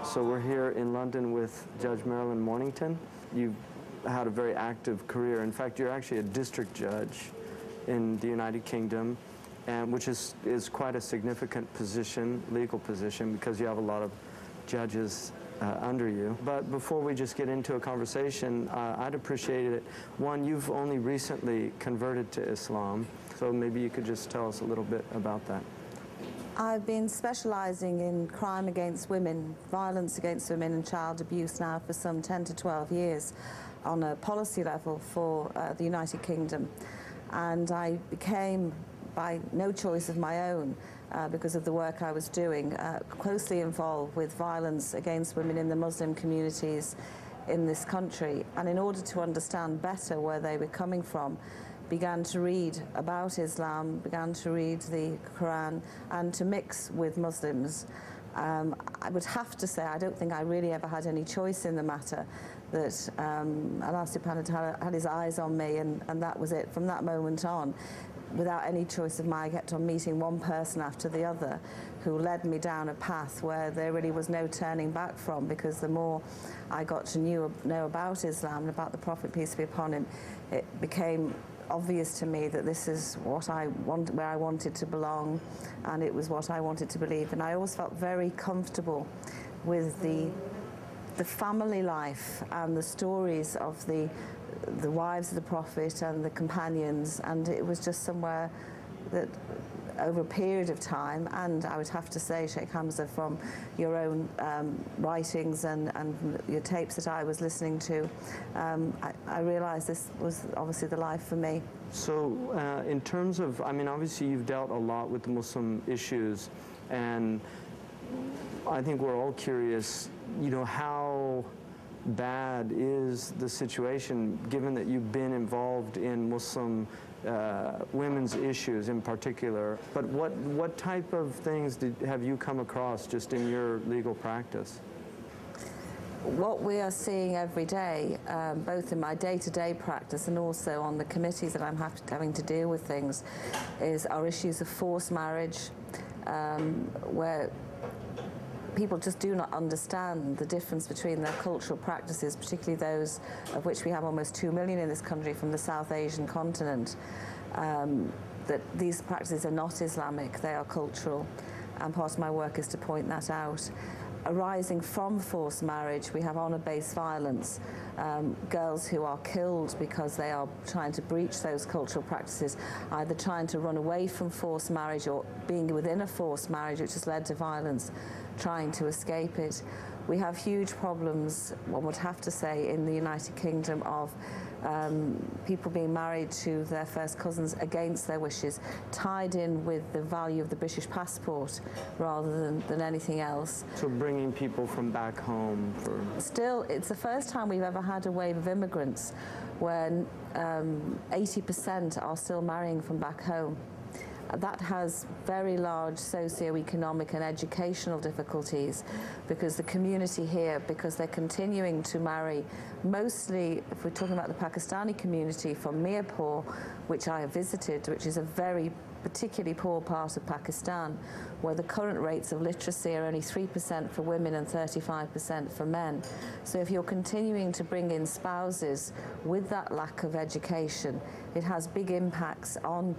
So we're here in London with Judge Marilyn Mornington. You've had a very active career. In fact, you're actually a district judge in the United Kingdom, and which is quite a significant position, legal position, because you have a lot of judges under you. But before we just get into a conversation, I'd appreciate it. One, you've only recently converted to Islam, so maybe you could just tell us a little bit about that. I've been specialising in crime against women, violence against women and child abuse now for some 10 to 12 years on a policy level for the United Kingdom. And I became, by no choice of my own, because of the work I was doing, closely involved with violence against women in the Muslim communities in this country. And in order to understand better where they were coming from, began to read about Islam, began to read the Quran, and to mix with Muslims. I would have to say I don't think I really ever had any choice in the matter, that Allah subhanahu wa ta'ala had his eyes on me, and that was it. From that moment on, without any choice of mine, I kept on meeting one person after the other who led me down a path where there really was no turning back from, because the more I got to know about Islam and about the Prophet, peace be upon him, it became obvious to me that this is what I want, where I wanted to belong, and it was what I wanted to believe. And I always felt very comfortable with the family life and the stories of the wives of the Prophet and the companions, and it was just somewhere that over a period of time, and I would have to say, Sheikh Hamzah, from your own writings and your tapes that I was listening to, I realized this was obviously the life for me. So in terms of, I mean, obviously you've dealt a lot with the Muslim issues, and I think we're all curious, you know, how bad is the situation, given that you've been involved in Muslim women's issues in particular, but what type of things have you come across just in your legal practice? What we are seeing every day, both in my day-to-day practice and also on the committees that I'm having to deal with things, are issues of forced marriage, where people just do not understand the difference between their cultural practices, particularly those of which we have almost 2 million in this country from the South Asian continent, that these practices are not Islamic, they are cultural, and part of my work is to point that out. Arising from forced marriage, we have honour-based violence, girls who are killed because they are trying to breach those cultural practices, either trying to run away from forced marriage or being within a forced marriage which has led to violence, trying to escape it. We have huge problems, one would have to say, in the United Kingdom of people being married to their first cousins against their wishes, tied in with the value of the British passport rather than anything else. So bringing people from back home for... Still, it's the first time we've ever had a wave of immigrants when 80% are still marrying from back home. That has very large socio-economic and educational difficulties, because the community here, because they're continuing to marry, mostly, if we're talking about the Pakistani community from Mirpur, which I have visited, which is a very particularly poor part of Pakistan, where the current rates of literacy are only 3% for women and 35% for men. So if you're continuing to bring in spouses with that lack of education, it has big impacts on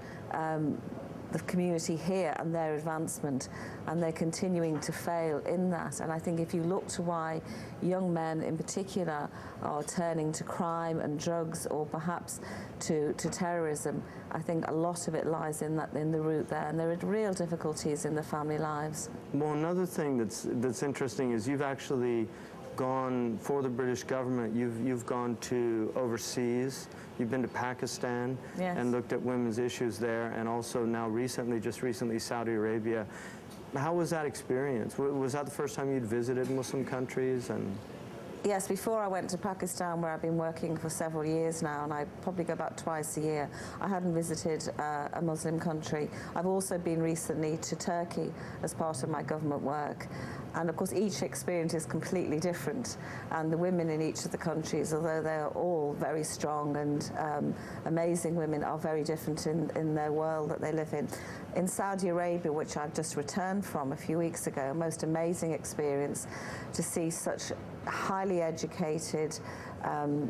the community here and their advancement, and they're continuing to fail in that. And I think if you look to why young men in particular are turning to crime and drugs, or perhaps to terrorism, I think a lot of it lies in the root there, and there are real difficulties in the family lives. Well, another thing that's interesting is you've actually gone, for the British government, you've gone to overseas. You've been to Pakistan, yes, and looked at women's issues there, and also now just recently Saudi Arabia. How was that experience? Was that the first time you'd visited Muslim countries? And Yes, before I went to Pakistan, where I've been working for several years now, and I probably go about twice a year, I hadn't visited a Muslim country. I've also been recently to Turkey as part of my government work. And of course, each experience is completely different. And the women in each of the countries, although they're all very strong and amazing women, are very different in their world that they live in. In Saudi Arabia, which I've just returned from a few weeks ago, a most amazing experience to see such highly educated,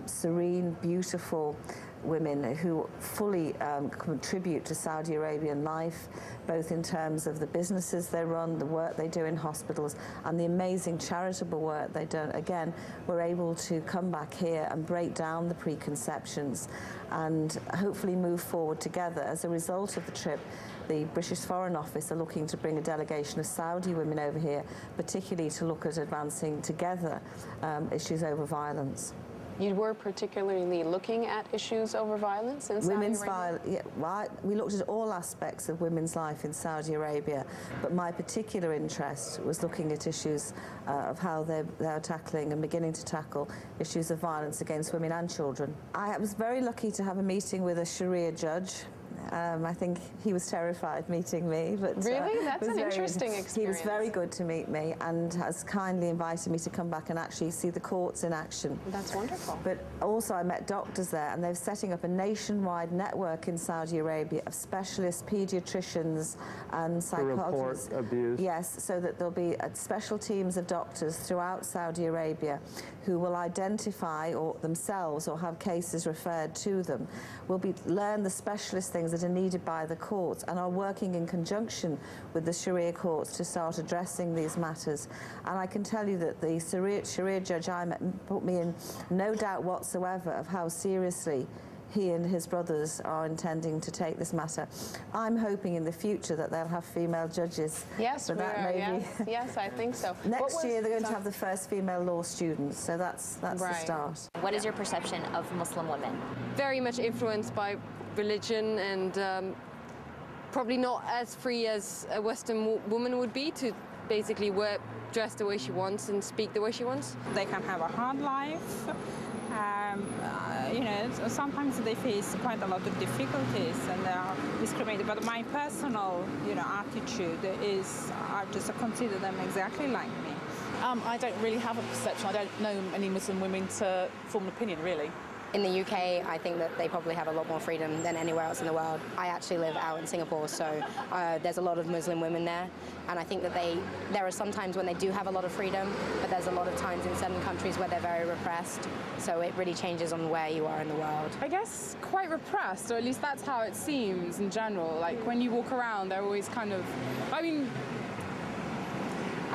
serene, beautiful women who fully contribute to Saudi Arabian life, both in terms of the businesses they run, the work they do in hospitals, and the amazing charitable work they do. Again, we're able to come back here and break down the preconceptions and hopefully move forward together. As a result of the trip, the British Foreign Office are looking to bring a delegation of Saudi women over here, particularly to look at advancing together issues over violence. You were particularly looking at issues over violence in Saudi Arabia? Yeah, well, we looked at all aspects of women's life in Saudi Arabia, but my particular interest was looking at issues of how they're tackling and beginning to tackle issues of violence against women and children. I was very lucky to have a meeting with a Sharia judge. I think he was terrified meeting me. But, really? That's an interesting experience. He was very good to meet me and has kindly invited me to come back and actually see the courts in action. That's wonderful. But also I met doctors there, and they're setting up a nationwide network in Saudi Arabia of specialist paediatricians and psychologists. To report abuse. Yes, so that there'll be special teams of doctors throughout Saudi Arabia who will identify or themselves or have cases referred to them, will learn the specialist things that are needed by the courts and are working in conjunction with the Sharia courts to start addressing these matters. And I can tell you that the Sharia judge I met put me in no doubt whatsoever of how seriously he and his brothers are intending to take this matter. I'm hoping in the future that they'll have female judges. Yes, we are. Yes, I think so. Next year they're going to have the first female law students, so that's right. The start. What is your perception of Muslim women? Very much influenced by religion and probably not as free as a Western woman would be to basically dress the way she wants and speak the way she wants. They can have a hard life. You know, sometimes they face quite a lot of difficulties and they are discriminated. But my personal, attitude is I just consider them exactly like me. I don't really have a perception. I don't know any Muslim women to form an opinion, really. In the UK, I think that they probably have a lot more freedom than anywhere else in the world. I actually live out in Singapore, so there's a lot of Muslim women there. And I think that there are some times when they do have a lot of freedom, but there's a lot of times in certain countries where they're very repressed. So it really changes on where you are in the world. I guess quite repressed, or at least that's how it seems in general. Like when you walk around, they're always kind of, I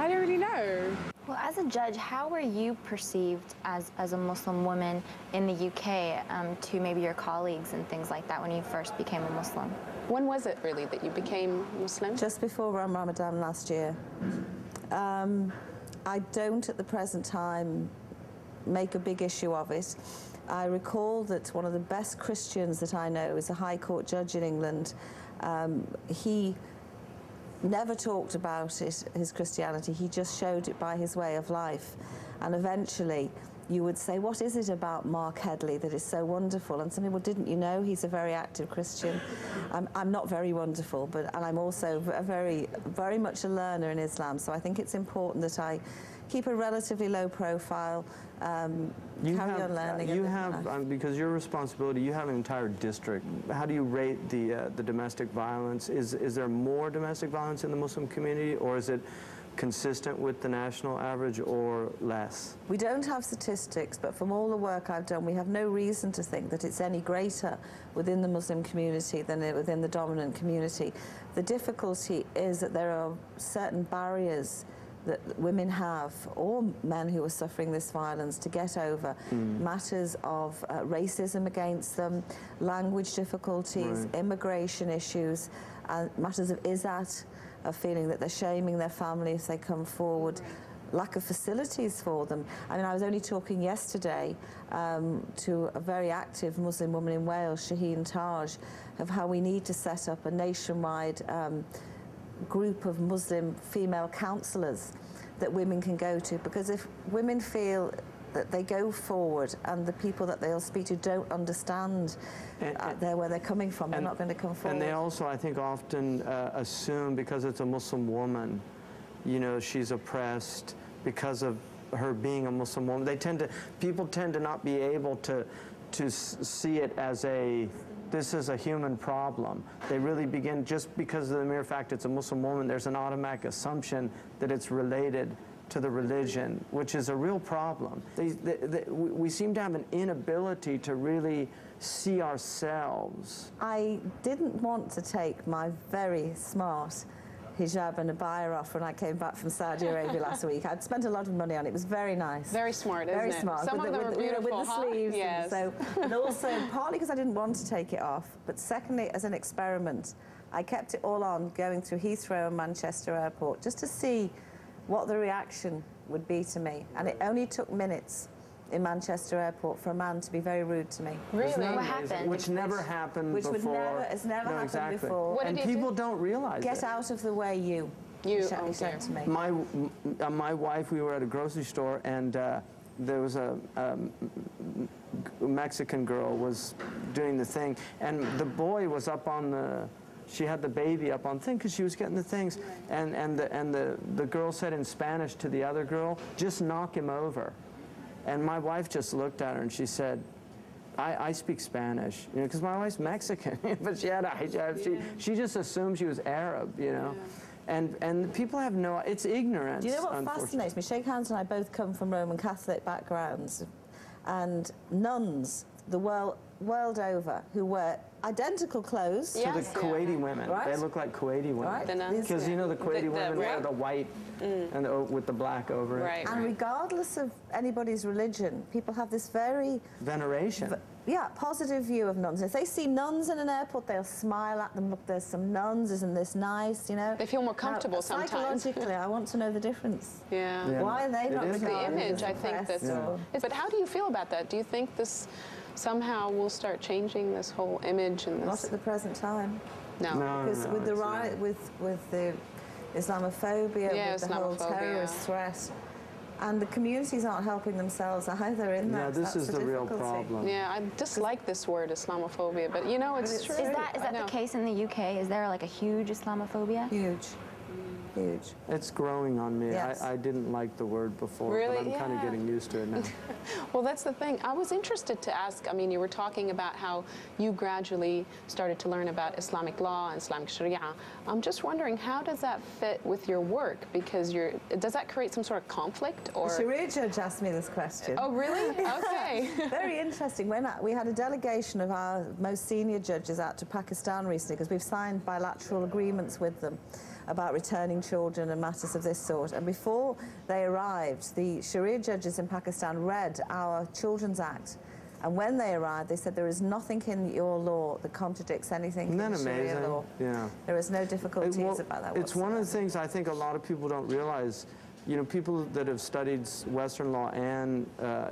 don't really know. Well, as a judge, how were you perceived as a Muslim woman in the UK to maybe your colleagues and things like that when you first became a Muslim? When was it really that you became Muslim? Just before Ramadan last year. I don't at the present time make a big issue of it. I recall that one of the best Christians that I know is a High Court judge in England. He never talked about his Christianity, he just showed it by his way of life. And eventually you would say, what is it about Mark Headley that is so wonderful? And somebody, well, didn't you know he's a very active Christian? I'm not very wonderful, and I'm also very much a learner in Islam, so I think it's important that I keep a relatively low profile, carry on learning. You have, because your responsibility, you have an entire district. How do you rate the domestic violence? Is there more domestic violence in the Muslim community, or is it consistent with the national average or less? We don't have statistics, but from all the work I've done, we have no reason to think that it's any greater within the Muslim community than within the dominant community. The difficulty is that there are certain barriers that women have, or men who are suffering this violence, to get over. Matters of racism against them, language difficulties, immigration issues, matters of izzat, of feeling that they're shaming their family if they come forward, lack of facilities for them. I mean, I was only talking yesterday to a very active Muslim woman in Wales, Shaheen Taj, of how we need to set up a nationwide group of Muslim female counsellors that women can go to, because if women feel that they go forward, and the people that they'll speak to don't understand where they're coming from. They're not going to come forward. And they also, I think, often assume because it's a Muslim woman, you know, she's oppressed because of her being a Muslim woman. People tend to not be able to see it as this is a human problem. They really begin, just because of the mere fact it's a Muslim woman, there's an automatic assumption that it's related to the religion, which is a real problem. We seem to have an inability to really see ourselves. I didn't want to take my very smart hijab and abaya off when I came back from Saudi Arabia last week. I'd spent a lot of money on it. It was very nice. Very smart, isn't it? Very smart. Some of them are beautiful, with the sleeves. Yes. And also, partly because I didn't want to take it off, but secondly, as an experiment, I kept it all on going through Heathrow and Manchester Airport just to see what the reaction would be to me. And it only took minutes in Manchester Airport for a man to be very rude to me. Really? What happened? Which never happened which before. Has never happened exactly. before. And people don't realize Get it. out of the way, you. He said to me. My wife, we were at a grocery store, and there was a Mexican girl was doing the thing, and the boy was up on the. She had the baby up on thing because she was getting the things, and the girl said in Spanish to the other girl, "Just knock him over." And my wife just looked at her and she said, I speak Spanish, you know, because my wife's Mexican, but she had a hijab. She just assumed she was Arab, you know. And people have no, it's ignorance. Do you know what fascinates me? Sheikh Hans and I both come from Roman Catholic backgrounds, and nuns the world over who wear identical clothes. So the Kuwaiti women, they look like Kuwaiti women. Right. Because you know the Kuwaiti women wear the white and with the black over it. And regardless of anybody's religion, people have this very veneration. Positive view of nuns. If they see nuns in an airport, they'll smile at them. Look, there's some nuns. Isn't this nice? You know. They feel more comfortable sometimes. Psychologically, I want to know the difference. Yeah. Why are they not? It's the image, I think. But how do you feel about that? Do you think this somehow will start changing this whole image and this? Not at the present time. No. Because with the with the Islamophobia, with the whole terrorist threat, and the communities aren't helping themselves either in that. Yeah, this is the real problem. Yeah, I dislike this word Islamophobia, but you know, it's true. Is that the case in the UK? Is there like a huge Islamophobia? Huge. It's growing on me. Yes. I didn't like the word before, really? but I'm kind of getting used to it now. Well, that's the thing. I was interested to ask, I mean, you were talking about how you gradually started to learn about Islamic law and Islamic Sharia. I'm just wondering, how does that fit with your work? Because does that create some sort of conflict? Or The Sharia judge asked me this question. Oh, really? Okay. Very interesting. We had a delegation of our most senior judges out to Pakistan recently, because we've signed bilateral agreements with them about returning children and matters of this sort. And before they arrived, the Sharia judges in Pakistan read our Children's Act. And when they arrived, they said there is nothing in your law that contradicts anything in the Sharia law. Yeah. There is no difficulties about that. It's one of the things I think a lot of people don't realize. You know, people that have studied Western law and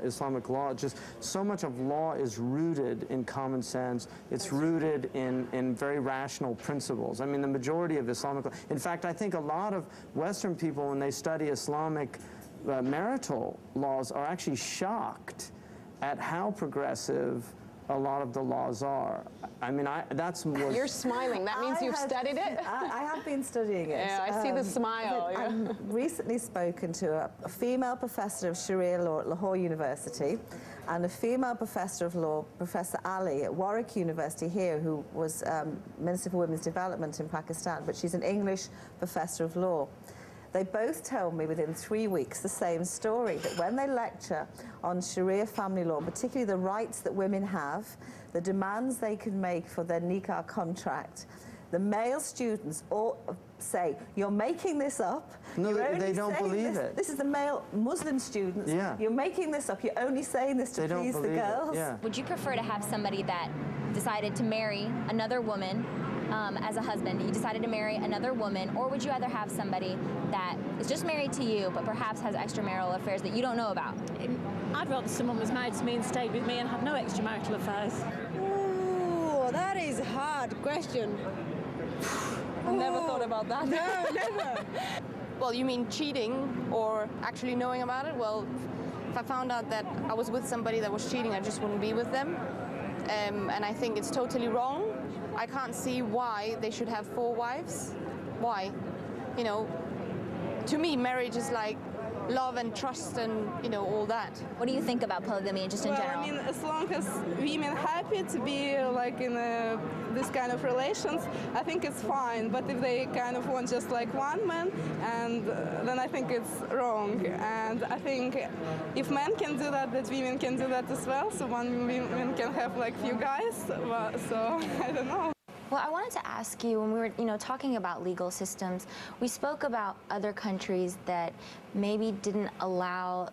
Islamic law, just so much of law is rooted in common sense. It's rooted in very rational principles. I mean, the majority of Islamic law. In fact, I think a lot of Western people, when they study Islamic marital laws, are actually shocked at how progressive a lot of the laws are. I mean, that's more... You're smiling. That means you've studied it? I have been studying it. Yeah, I see the smile. I've recently spoken to a female professor of Sharia law at Lahore University and a female professor of law, Professor Ali, at Warwick University here, who was Minister for Women's Development in Pakistan, but she's an English professor of law. They both told me within 3 weeks the same story, that when they lecture on Sharia family law, particularly the rights that women have, the demands they can make for their nikah contract, the male students all say, you're making this up. No, they don't believe it. This is the male Muslim students. Yeah. You're making this up. You're only saying this to please the girls. Yeah. Would you prefer to have somebody that decided to marry another woman as a husband, you decided to marry another woman, or would you rather have somebody that is just married to you but perhaps has extramarital affairs that you don't know about? I'd rather someone was married to me and stayed with me and had no extramarital affairs. Ooh, that is a hard question. I've never thought about that. No, never. Well, you mean cheating or actually knowing about it? Well, if I found out that I was with somebody that was cheating, I just wouldn't be with them. And I think it's totally wrong. I can't see why they should have 4 wives. Why? You know, to me, marriage is like love and trust and, you know, all that. What do you think about polygamy just in general? I mean, as long as women happy to be like in this kind of relations, I think it's fine. But if they kind of want just like one man, and then I think it's wrong. And I think if men can do that, that women can do that as well. So one woman can have like few guys. Well, so I don't know. Well, I wanted to ask you, when we were, talking about legal systems, we spoke about other countries that maybe didn't allow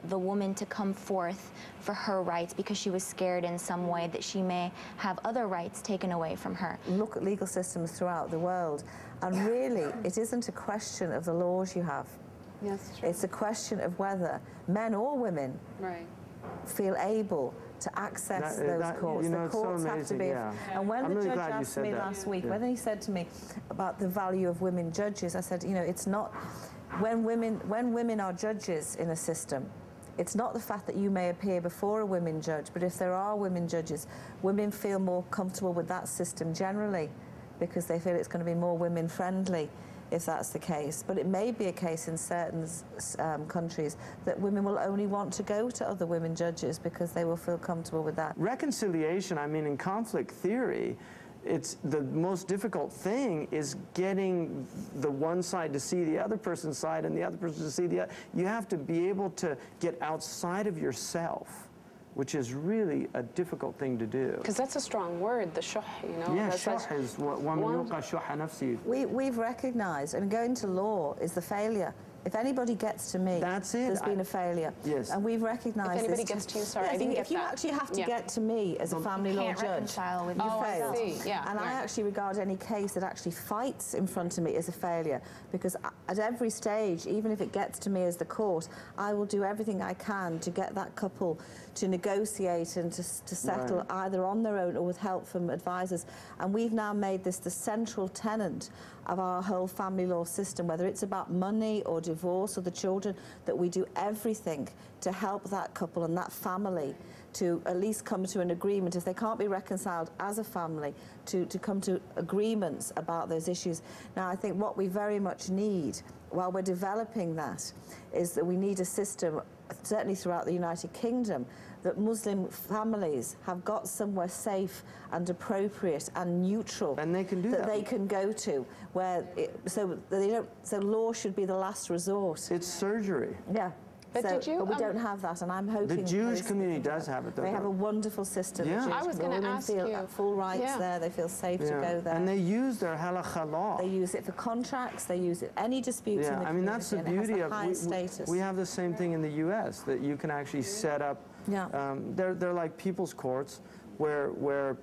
the woman to come forth for her rights because she was scared in some way that she may have other rights taken away from her. Look at legal systems throughout the world, and really, it isn't a question of the laws you have. Yes, true. It's a question of whether men or women feel able to access those courts. The courts have to be. And when the judge asked me last week, when he said to me about the value of women judges, I said, it's not when women are judges in a system. It's not the fact that you may appear before a women judge, but if there are women judges, women feel more comfortable with that system generally because they feel it's going to be more women friendly, if that's the case. But it may be a case in certain countries that women will only want to go to other women judges because they will feel comfortable with that. Reconciliation, I mean, in conflict theory, it's the most difficult thing is getting the one side to see the other person's side and the other person to see the other. You have to be able to get outside of yourself, which is really a difficult thing to do. Because that's a strong word, the shuh, Yeah, shuh is وَمَنْ يُوقَ شُحَّ نَفْسِهِ. We've recognized, and going to law is the failure. If anybody gets to me, there's been a failure. Yes. And we've recognized this. If anybody gets to you, sorry, I didn't get that. If you actually have to get to me as a family law judge, you failed. And I actually regard any case that actually fights in front of me as a failure, because at every stage, even if it gets to me as the court, I will do everything I can to get that couple to negotiate and to settle either on their own or with help from advisors. And we've now made this the central tenet of our whole family law system, whether it's about money or divorce or the children, that we do everything to help that couple and that family to at least come to an agreement, if they can't be reconciled as a family, to come to agreements about those issues. Now, I think what we very much need, while we're developing that, is that we need a system, certainly throughout the United Kingdom, that Muslim families have got somewhere safe and appropriate and neutral, and they can do that they can go to, where so law should be the last resort. It's surgery. Yeah. But but we don't have that, and I'm hoping the Jewish community does have it. They have a wonderful system. Yeah. I was going to ask feel you. full rights there. They feel safe to go there. And they use their halakha law. They use it for contracts. They use it any disputes in the community. I mean, that's the beauty of status. We have the same thing in the U.S. that you can actually set up. They're like people's courts where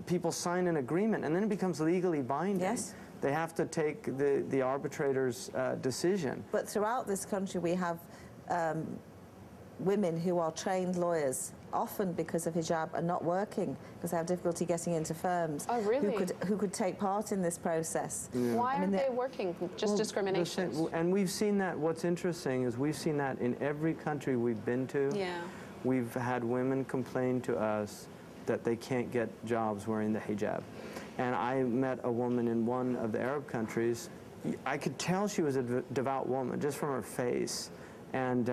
people sign an agreement and then it becomes legally binding. Yes. They have to take the arbitrator's decision. But throughout this country, we have women who are trained lawyers, often because of hijab, are not working because they have difficulty getting into firms. Oh, really? Who could take part in this process. Yeah. Why aren't they working? Just discrimination. And we've seen that. What's interesting is we've seen that in every country we've been to. Yeah. We've had women complain to us that they can't get jobs wearing the hijab. And I met a woman in one of the Arab countries. I could tell she was a devout woman just from her face. And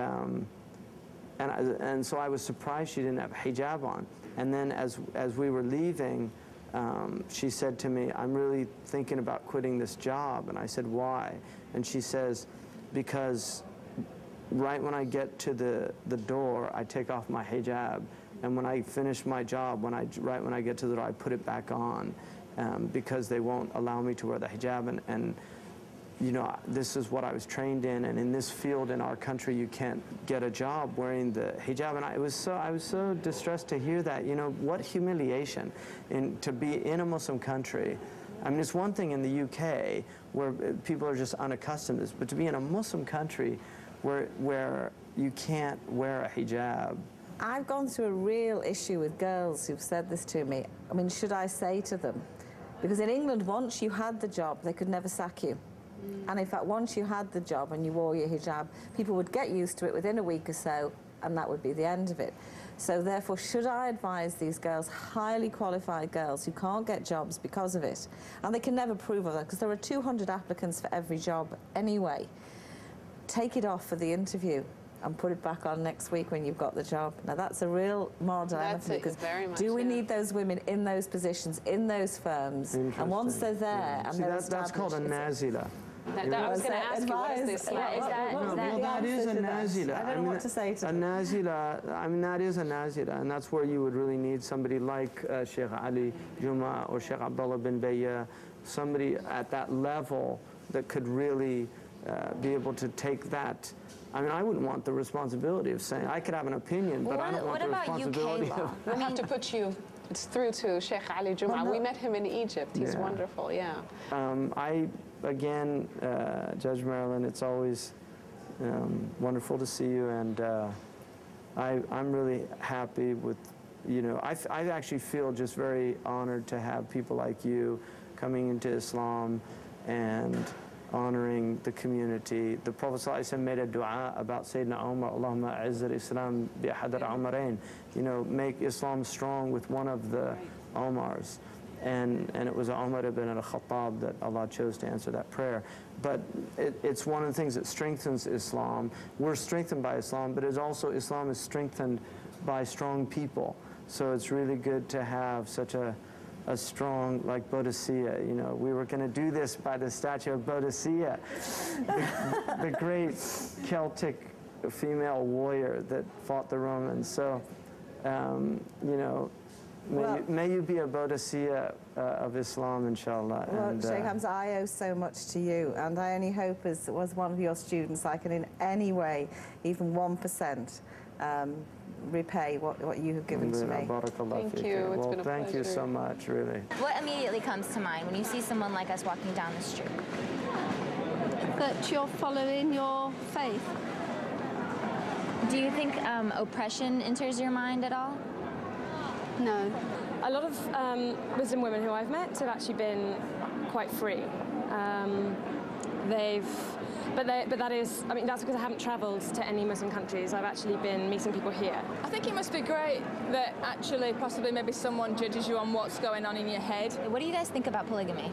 so I was surprised she didn't have hijab on. And then as we were leaving, she said to me, "I'm really thinking about quitting this job." And I said, "Why?" And she says, "Because right when I get to the door, I take off my hijab. And when I finish my job, right when I get to the door, I put it back on because they won't allow me to wear the hijab. And this is what I was trained in, and in this field in our country, you can't get a job wearing the hijab." And I was so distressed to hear that. What humiliation to be in a Muslim country. I mean, it's one thing in the UK where people are just unaccustomed to this, but to be in a Muslim country where you can't wear a hijab. I've gone through a real issue with girls who've said this to me. I mean, should I say to them? Because in England, once you had the job, they could never sack you. And in fact, once you had the job and you wore your hijab, people would get used to it within a week or so, and that would be the end of it. So therefore, should I advise these girls, highly qualified girls who can't get jobs because of it, and they can never prove of that because there are 200 applicants for every job anyway, take it off for the interview and put it back on next week when you've got the job. Now that's a real moral dilemma for me, because do we need those women in those positions, in those firms, and once they're there and they're established... That's called a nazila. I was going to ask you, what is this? That is a nazila. I don't know what to say to a nazila. I mean, that is a nazila, and that's where you would really need somebody like Sheikh Ali Juma or Sheikh Abdullah bin Bayya, somebody at that level that could really be able to take that. I mean, I wouldn't want the responsibility of saying, I could have an opinion, but I don't want the responsibility of... I have to put you through to Sheikh Ali Juma. We met him in Egypt. He's wonderful, Again, Judge Marilyn, it's always wonderful to see you, and I'm really happy with, I actually feel just very honored to have people like you coming into Islam and honoring the community. The Prophet ﷺ made a dua about Sayyidina Umar, Allahumma a'izz al-Islam bi ahad al-Umarain, make Islam strong with one of the Omars. And it was Umar ibn al-Khattab that Allah chose to answer that prayer. But it's one of the things that strengthens Islam. We're strengthened by Islam, but it's also Islam is strengthened by strong people. So it's really good to have such a strong, like Bodhisattva. We were going to do this by the statue of Bodhisattva, the great Celtic female warrior that fought the Romans. So, may you be a Bodhisattva of Islam, inshallah. Well, and, Sheikh Hamza, I owe so much to you, and I only hope, as one of your students, I can in any way, even 1%, repay what you have given to me. Thank you. It's been a thank you so much, really. What immediately comes to mind when you see someone like us walking down the street? That you're following your faith. Do you think oppression enters your mind at all? No. A lot of Muslim women who I've met have actually been quite free. But that is, I mean, that's because I haven't travelled to any Muslim countries. I've actually been meeting people here. I think it must be great that actually possibly maybe someone judges you on what's going on in your head. What do you guys think about polygamy?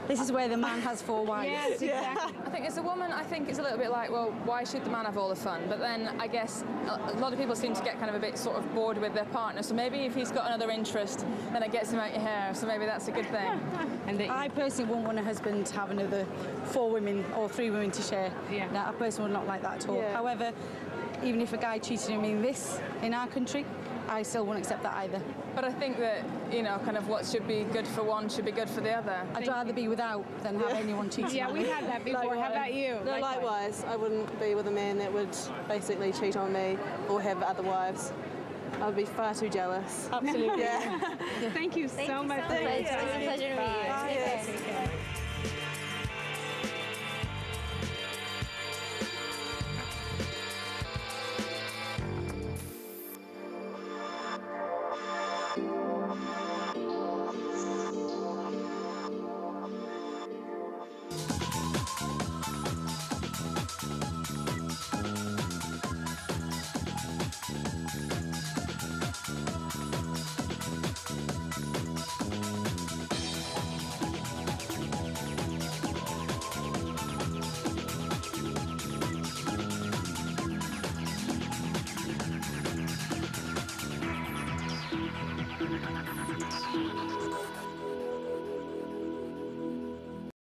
This is where the man has 4 wives. Yes, exactly. I think as a woman, I think it's a little bit like, well, why should the man have all the fun? But then I guess a lot of people seem to get kind of a bit sort of bored with their partner. So maybe if he's got another interest, then it gets him out your hair. So maybe that's a good thing. And I personally wouldn't want a husband to have another 4 women or 3 women to share. Yeah. No, I personally would not like that at all. Yeah. However, even if a guy cheated on me in our country, I still won't accept that either. But I think that, kind of what should be good for one should be good for the other. I'd rather be without than have anyone cheating on me. Yeah, we had that before. Likewise. How about you? No, likewise. I wouldn't be with a man that would basically cheat on me or have other wives. I'd be far too jealous. Absolutely. Yeah. Thank you so much. It's a pleasure to meet you.